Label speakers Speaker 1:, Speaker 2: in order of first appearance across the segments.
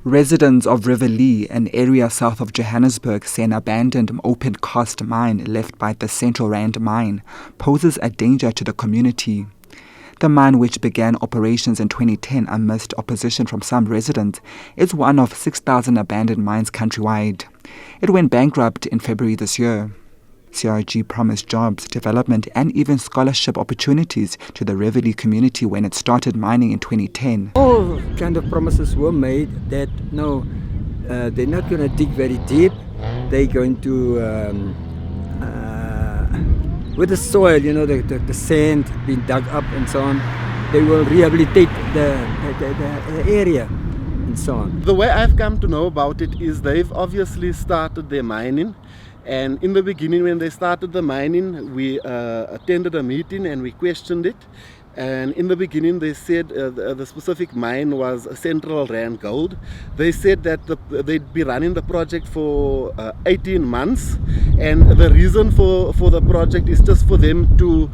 Speaker 1: Residents of Riverlea, an area south of Johannesburg, say an abandoned open-cast mine left by the Central Rand mine poses a danger to the community. The mine, which began operations in 2010 amidst opposition from some residents, is one of 6,000 abandoned mines countrywide. It went bankrupt in February this year. CRG promised jobs, development and even scholarship opportunities to the Riverlea community when it started mining in 2010.
Speaker 2: All kind of promises were made that no, they're not going to dig very deep. They're going to, with the soil, the sand being dug up and so on, they will rehabilitate the area and so on.
Speaker 3: The way I've come to know about it is they've obviously started their mining. And in the beginning, when they started the mining, we attended a meeting and we questioned it. And in the beginning, they said the specific mine was Central Rand Gold. They said that they'd be running the project for 18 months. And the reason for the project is just for them to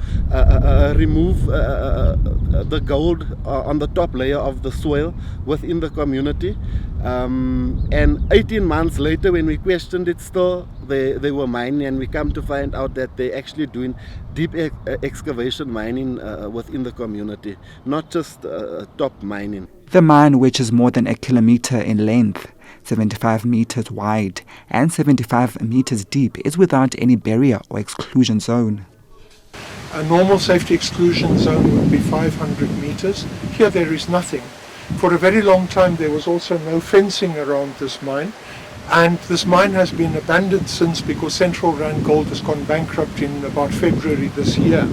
Speaker 3: remove the gold on the top layer of the soil within the community. And 18 months later, when we questioned it, still they were mining, and we come to find out that they're actually doing deep excavation mining within the community, not just top mining.
Speaker 1: The mine, which is more than 1 kilometer in length, 75 meters wide and 75 meters deep, is without any barrier or exclusion zone.
Speaker 4: A normal safety exclusion zone would be 500 meters. Here there is nothing. For a very long time there was also no fencing around this mine, and this mine has been abandoned since, because Central Rand Gold has gone bankrupt in about February this year.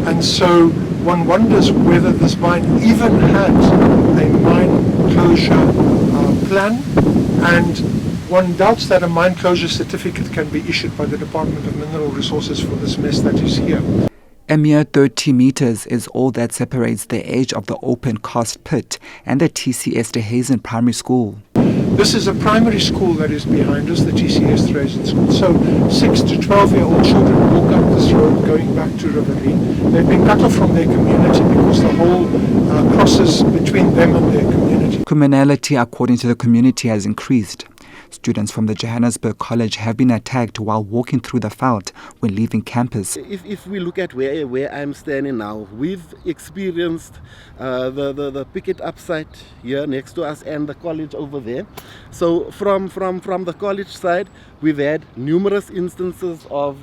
Speaker 4: And so one wonders whether this mine even had a mine closure plan, and one doubts that a mine closure certificate can be issued by the Department of Mineral Resources for this mess that is here.
Speaker 1: A mere 30 meters is all that separates the edge of the open-cast pit and the TCS De Hazen Primary School.
Speaker 4: This is a primary school that is behind us, the TCS De Hazen School. So 6 to 12-year-old children walk up this road going back to Riverlea. They've been cut off from their community because the whole crosses between them and their community.
Speaker 1: Criminality, according to the community, has increased. Students from the Johannesburg College have been attacked while walking through the veld when leaving campus.
Speaker 3: If we look at where I'm standing now, we've experienced the picket up site here next to us and the college over there. So from the college side, we've had numerous instances of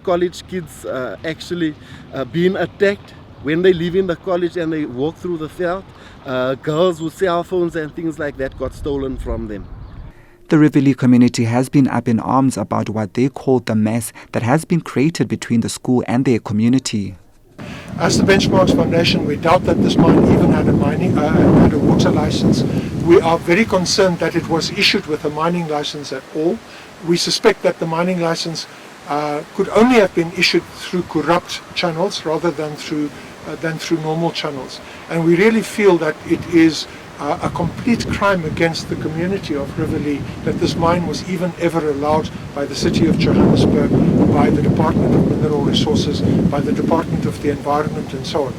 Speaker 3: college kids actually being attacked when they leave in the college and they walk through the veld. Girls with cell phones and things like that got stolen from them.
Speaker 1: The Riverlea community has been up in arms about what they call the mess that has been created between the school and their community.
Speaker 4: As the Benchmarks Foundation, we doubt that this mine even had a water license. We are very concerned that it was issued with a mining license at all. We suspect that the mining license could only have been issued through corrupt channels rather than through normal channels. And we really feel that it is a complete crime against the community of Riverlea that this mine was even ever allowed by the City of Johannesburg, by the Department of Mineral Resources, by the Department of the Environment and so on.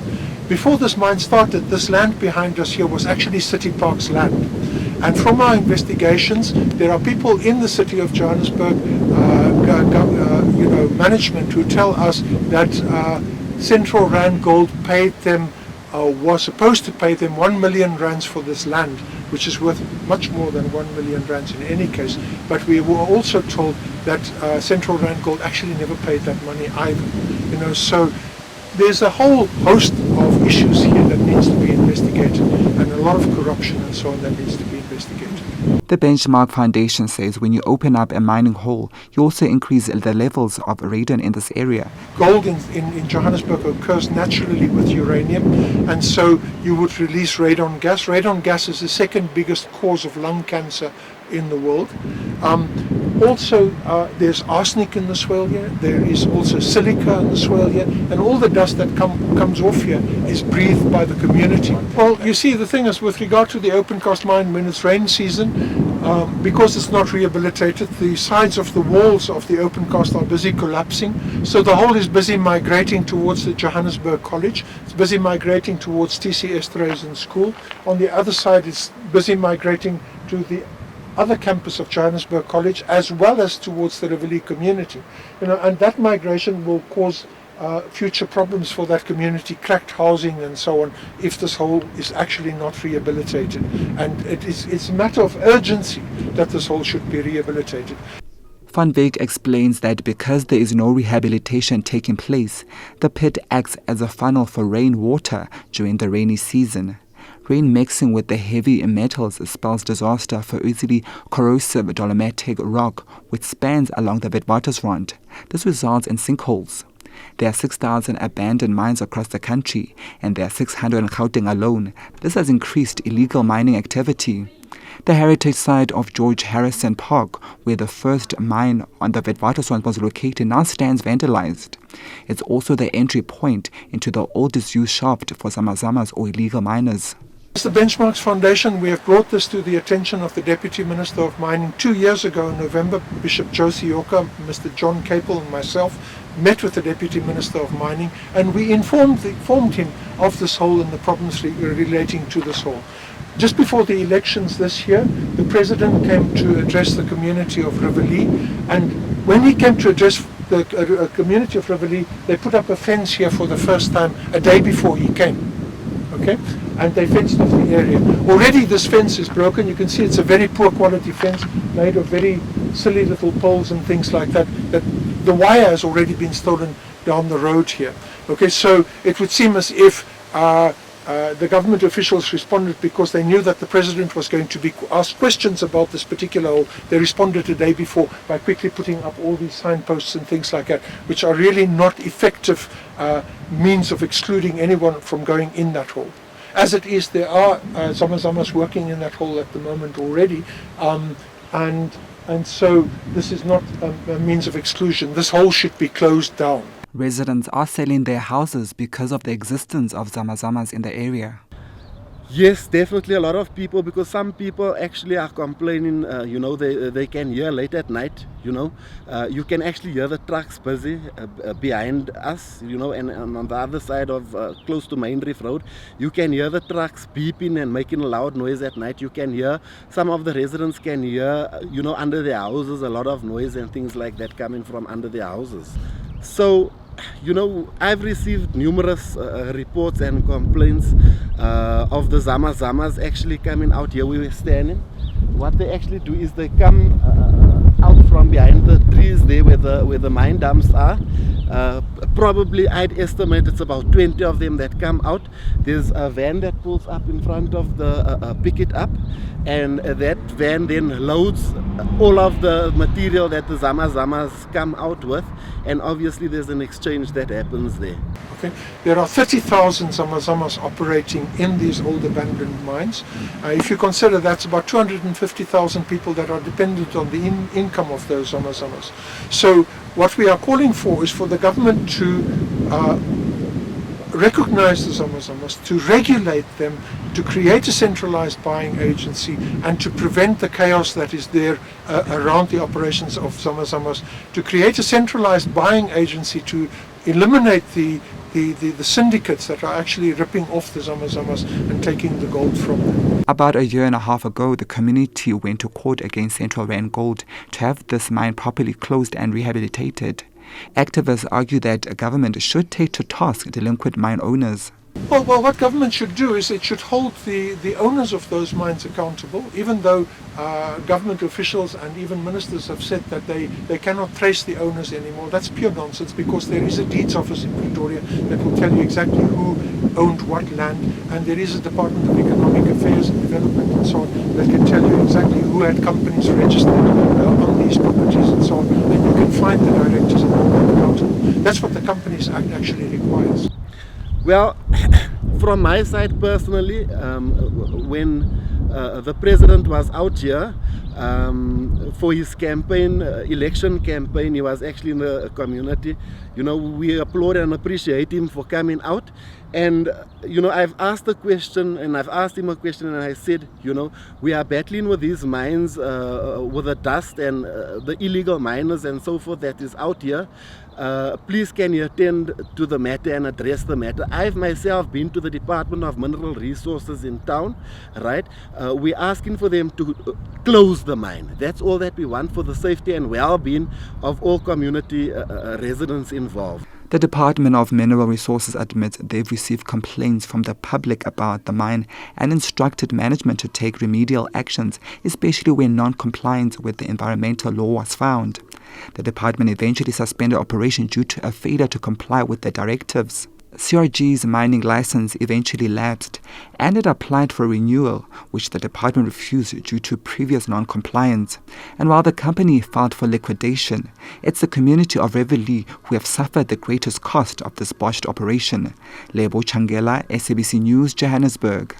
Speaker 4: Before this mine started, this land behind us here was actually City Park's land. And from our investigations, there are people in the City of Johannesburg, management, who tell us that Central Rand Gold paid them was supposed to pay them 1 million rands for this land, which is worth much more than 1 million rands in any case. But we were also told that Central Rand Gold actually never paid that money either. So there's a whole host of issues here that needs to be investigated, and a lot of corruption and so on that needs to be investigated.
Speaker 1: The Benchmark Foundation says when you open up a mining hole, you also increase the levels of radon in this area.
Speaker 4: Gold in Johannesburg occurs naturally with uranium, and so you would release radon gas. Radon gas is the second biggest cause of lung cancer in the world. Also, there's arsenic in the soil here. There is also silica in the soil here, and all the dust that comes off here is breathed by the community. Well, you see, the thing is, with regard to the open cast mine, when it's rain season, because it's not rehabilitated, the sides of the walls of the open cast are busy collapsing. So the hole is busy migrating towards the Johannesburg College. It's busy migrating towards TCS De Hazen School. On the other side, it's busy migrating to the other campus of Johannesburg College, as well as towards the Riverlea community. And that migration will cause future problems for that community, cracked housing and so on, if this hole is actually not rehabilitated. And it's a matter of urgency that this hole should be rehabilitated.
Speaker 1: Van Wyk explains that because there is no rehabilitation taking place, the pit acts as a funnel for rainwater during the rainy season. Rain mixing with the heavy metals spells disaster for easily corrosive dolomitic rock which spans along the Witwatersrand. This results in sinkholes. There are 6,000 abandoned mines across the country, and there are 600 in Gauteng alone. This has increased illegal mining activity. The heritage site of George Harrison Park, where the first mine on the Witwatersrand was located, now stands vandalized. It's also the entry point into the old disused shaft for zamazamas or illegal miners.
Speaker 4: As the Benchmarks Foundation, we have brought this to the attention of the Deputy Minister of Mining 2 years ago in November. Bishop Josie Yoka, Mr. John Capel and myself met with the Deputy Minister of Mining, and we informed him of this hole and the problems relating to this hole. Just before the elections this year, the President came to address the community of Riverlea, and when he came to address the community of Riverlea, they put up a fence here for the first time a day before he came. Okay, and they fenced off the area. Already this fence is broken. You can see it's a very poor quality fence made of very silly little poles and things like that. That the wire has already been stolen down the road here. Okay, so it would seem as if the government officials responded because they knew that the President was going to be asked questions about this particular hole. They responded a day before by quickly putting up all these signposts and things like that, which are really not effective means of excluding anyone from going in that hole. As it is, there are zamazamas working in that hole at the moment already, and so this is not a means of exclusion. This hole should be closed down.
Speaker 1: Residents are selling their houses because of the existence of zamazamas in the area.
Speaker 3: Yes, definitely a lot of people, because some people actually are complaining, they can hear late at night, you can actually hear the trucks busy behind us, and on the other side of close to Main Reef Road, you can hear the trucks beeping and making a loud noise at night. You can hear, some of the residents can hear, under their houses, a lot of noise and things like that coming from under their houses. So, I've received numerous reports and complaints of the zamazamas actually coming out here we were standing. What they actually do is they come out from behind the trees there where the mine dumps are. Probably I'd estimate it's about 20 of them that come out. There's a van that pulls up in front of the pick it up, and that van then loads all of the material that the zamazamas come out with, and obviously there's an exchange that happens there.
Speaker 4: Okay. There are 30,000 zamazamas operating in these old abandoned mines. If you consider that's about 250,000 people that are dependent on the income of those zamazamas. So what we are calling for is for the government to recognize the zamazamas, to regulate them, to create a centralized buying agency, and to prevent the chaos that is there around the operations of zamazamas, to create a centralized buying agency to eliminate the syndicates that are actually ripping off the zamazamas and taking the gold from them.
Speaker 1: About a year and a half ago, the community went to court against Central Rand Gold to have this mine properly closed and rehabilitated. Activists argue that a government should take to task delinquent mine owners.
Speaker 4: Well, what government should do is it should hold the owners of those mines accountable, even though government officials and even ministers have said that they cannot trace the owners anymore. That's pure nonsense, because there is a deeds office in Pretoria that will tell you exactly who owned what land, and there is a Department of Economic Affairs and Development and so on that can tell you exactly who had companies registered on these properties and so on, and you can find the directors and hold them accountable. That's what the Companies Act actually requires.
Speaker 3: Well, from my side personally, when the President was out here for his campaign, election campaign, he was actually in the community. We applaud and appreciate him for coming out, And I've asked a question, and I've asked him a question, and I said, we are battling with these mines, with the dust and the illegal miners and so forth that is out here. Please can you attend to the matter and address the matter? I've myself been to the Department of Mineral Resources in town, right? We're asking for them to close the mine. That's all that we want for the safety and well-being of all community residents involved.
Speaker 1: The Department of Mineral Resources admits they've received complaints from the public about the mine and instructed management to take remedial actions, especially when non-compliance with the environmental law was found. The department eventually suspended operation due to a failure to comply with the directives. CRG's mining license eventually lapsed, and it applied for renewal, which the department refused due to previous non-compliance. And while the company filed for liquidation, it's the community of Riverlea who have suffered the greatest cost of this botched operation. Lebo Tshangela, SABC News, Johannesburg.